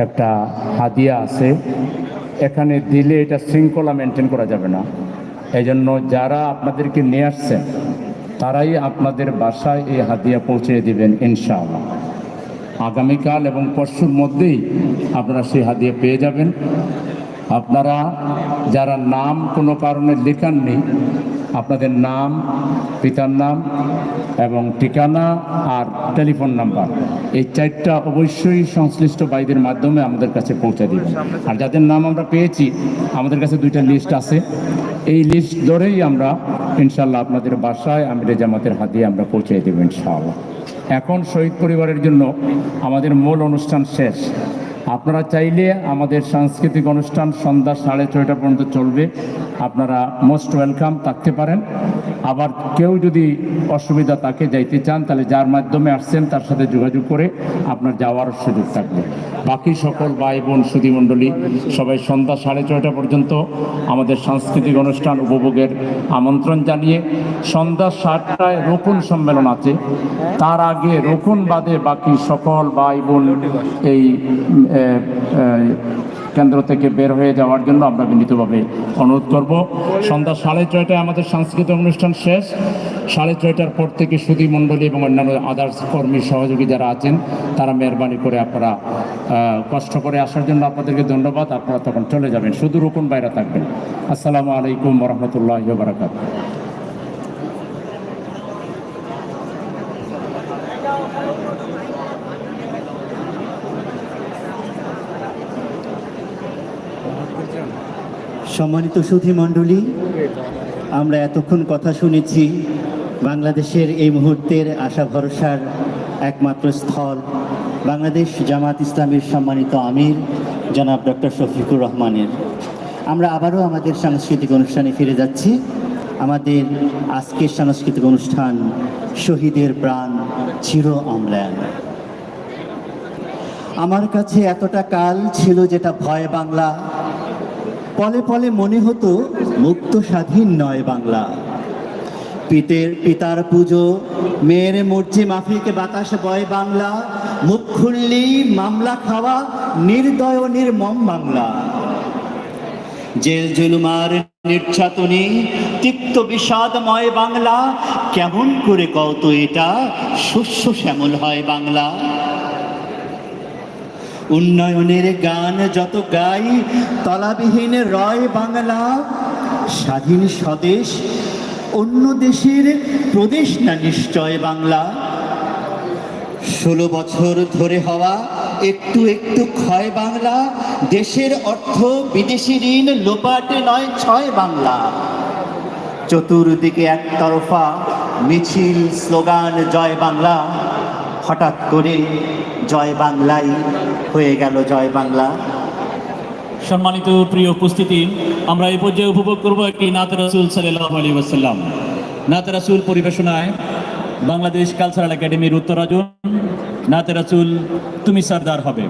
একটা হাদিয়া আছে, এখানে দিলে এটা শৃঙ্খলা মেনটেন করা যাবে না। এই জন্য যারা আপনাদেরকে নিয়ে আসছেন তারাই আপনাদের বাসায় এই হাদিয়া পৌঁছে দিবেন ইনশাআল্লাহ। আগামীকাল এবং পরশুর মধ্যেই আপনারা সেই হাদিয়া পেয়ে যাবেন। আপনারা যারা নাম কোনো কারণে লেখাননি, আপনাদের নাম, পিতার নাম এবং ঠিকানা আর টেলিফোন নাম্বার, এই 4টা অবশ্যই সংশ্লিষ্ট ভাইদের মাধ্যমে আমাদের কাছে পৌঁছে দিবেন। আর যাদের নাম আমরা পেয়েছি, আমাদের কাছে 2টা লিস্ট আছে, এই লিস্ট ধরেই আমরা ইনশাআল্লাহ আপনাদের বাসায় আমিরে জামাতের হাদিয়া আমরা পৌঁছে দেব ইনশাআল্লাহ। এখন শহীদ পরিবারের জন্য আমাদের মূল অনুষ্ঠান শেষ। আপনারা চাইলে আমাদের সাংস্কৃতিক অনুষ্ঠান সন্ধ্যা 6:30 পর্যন্ত চলবে, আপনারা মোস্ট ওয়েলকাম থাকতে পারেন। আবার কেউ যদি অসুবিধা থাকে, যাইতে চান, তাহলে যার মাধ্যমে আসছেন তার সাথে যোগাযোগ করে আপনার যাওয়ার সুযোগ থাকবে। বাকি সকল ভাই বোন সুধীমণ্ডলী সবাই সন্ধ্যা 6:30 পর্যন্ত আমাদের সাংস্কৃতিক অনুষ্ঠান উপভোগের আমন্ত্রণ জানিয়ে, সন্ধ্যা 7টায় রোকন সম্মেলন আছে, তার আগে রোকন বাদে বাকি সকল ভাই বোন এই কেন্দ্র থেকে বের হয়ে যাওয়ার জন্য আমরা বিনীতভাবে অনুরোধ করব। সন্ধ্যা 6:30টায় আমাদের সাংস্কৃতিক অনুষ্ঠান শেষ। 6:30টার পর থেকে সুধী মণ্ডলী এবং অন্যান্য আদার্স কর্মী সহযোগী যারা আছেন তারা মেহরবানি করে আপনারা কষ্ট করে আসার জন্য আপনাদেরকে ধন্যবাদ। আপনারা তখন চলে যাবেন, শুধু রুকুন বাইরে থাকবেন। আসসালামু আলাইকুম ওয়া রাহমাতুল্লাহি ওয়া বারাকাতুহু। সম্মানিত সুধী মণ্ডলী, আমরা এতক্ষণ কথা শুনেছি বাংলাদেশের এই মুহূর্তের আশা ভরসার একমাত্র স্থল বাংলাদেশ জামাত ইসলামের সম্মানিত আমির জনাব ডক্টর শফিকুর রহমানের। আমরা আবারও আমাদের সাংস্কৃতিক অনুষ্ঠানে ফিরে যাচ্ছি। আমাদের আজকের সাংস্কৃতিক অনুষ্ঠান শহীদের প্রাণ চির অম্লান। আমার কাছে এতটা কাল ছিল যেটা ভয় বাংলা, পলে পলে মনে হতো মুক্ত স্বাধীন নয় বাংলা। পিতার পুজো, মেয়ের মর্জি মাফিক বাতাস বয় বাংলা, মুখ খুললেই মামলা খাওয়া নির্দয় নির্মম বাংলা। জেল জুলুমার নির্যাতনে তিক্ত বিষাদময় বাংলা, কেমন করে কত এটা শস্য শ্যামল হয় বাংলা। উন্নয়নের গান যত গাই তলাবিহীন রয় বাংলা, স্বাধীন স্বদেশ অন্য দেশের প্রদেশ না নিশ্চয় বাংলা। 16 বছর ধরে হওয়া একটু একটু ক্ষয় বাংলা, দেশের অর্থ বিদেশি ঋণ লোপাটে নয় ছয় বাংলা। চতুর্দিকে একতরফা মিছিল স্লোগান জয় বাংলা, হঠাৎ করে জয় বাংলাই হয়ে গেল জয় বাংলা। সম্মানিত প্রিয় উপস্থিতি, আমরা এই পর্যায়ে উপভোগ করব একটি নাত রাসূল সাল্লাল্লাহু আলাইহি ওয়াসাল্লাম। নাত রাসূল পরিবেশনায় বাংলাদেশ কালচারাল একাডেমির উত্তরাজন নাত রাসূল তুমি সরদার হবে।